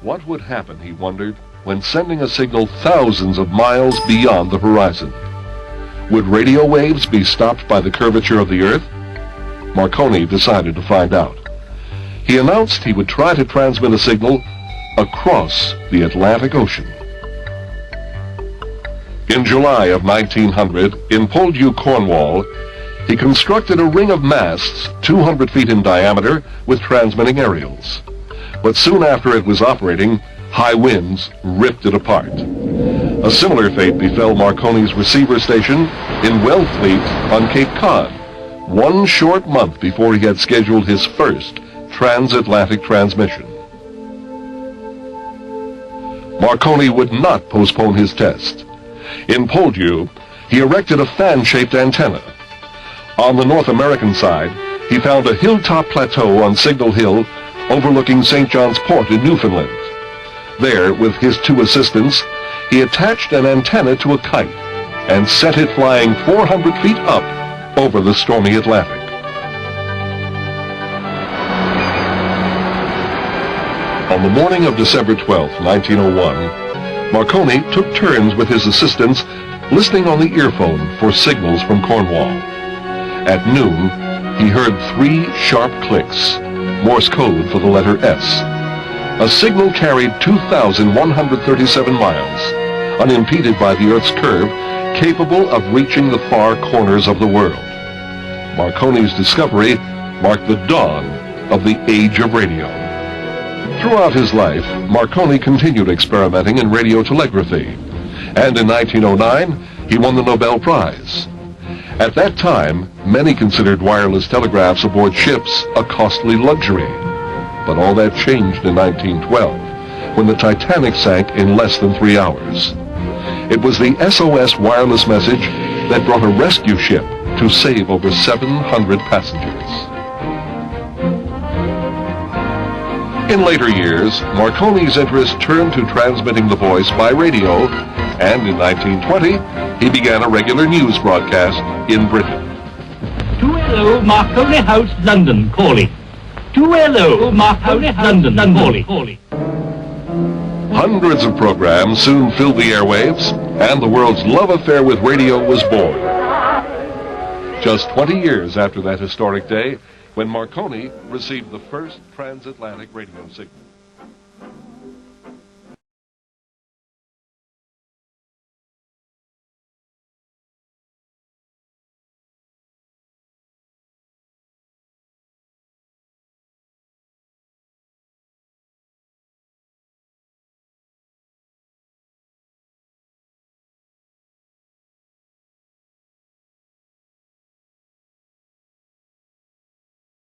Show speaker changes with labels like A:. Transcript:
A: What would happen, he wondered, when sending a signal thousands of miles beyond the horizon? Would radio waves be stopped by the curvature of the Earth? Marconi decided to find out. He announced he would try to transmit a signal across the Atlantic Ocean. In July of 1900, in Portugues, Cornwall, he constructed a ring of masts 200 feet in diameter with transmitting aerials. But soon after it was operating, high winds ripped it apart. A similar fate befell Marconi's receiver station in Wellfleet on Cape Cod, 1 short month before he had scheduled his first transatlantic transmission. Marconi would not postpone his test. In Portugues, he erected a fan-shaped antenna. On the North American side, he found a hilltop plateau on Signal Hill overlooking St. John's Port in Newfoundland. There, with his 2 assistants, he attached an antenna to a kite and set it flying 400 feet up over the stormy Atlantic. On the morning of December 12, 1901, Marconi took turns with his assistants listening on the earphone for signals from Cornwall. At noon, he heard 3 sharp clicks, Morse code for the letter S. A signal carried 2,137 miles, unimpeded by the Earth's curve, capable of reaching the far corners of the world. Marconi's discovery marked the dawn of the age of radio. Throughout his life, Marconi continued experimenting in radio telegraphy, and in 1909, he won the Nobel Prize. At that time, many considered wireless telegraphs aboard ships a costly luxury. But all that changed in 1912, when the Titanic sank in less than 3 hours. It was the SOS wireless message that brought a rescue ship to save over 700 passengers. In later years, Marconi's interest turned to transmitting the voice by radio, and in 1920, he began a regular news broadcast in Britain.
B: 2LO Marconi House, London, calling. 2LO Marconi House, London, calling.
A: Hundreds of programs soon filled the airwaves, and the world's love affair with radio was born. Just 20 years after that historic day, when Marconi received the first transatlantic radio signal.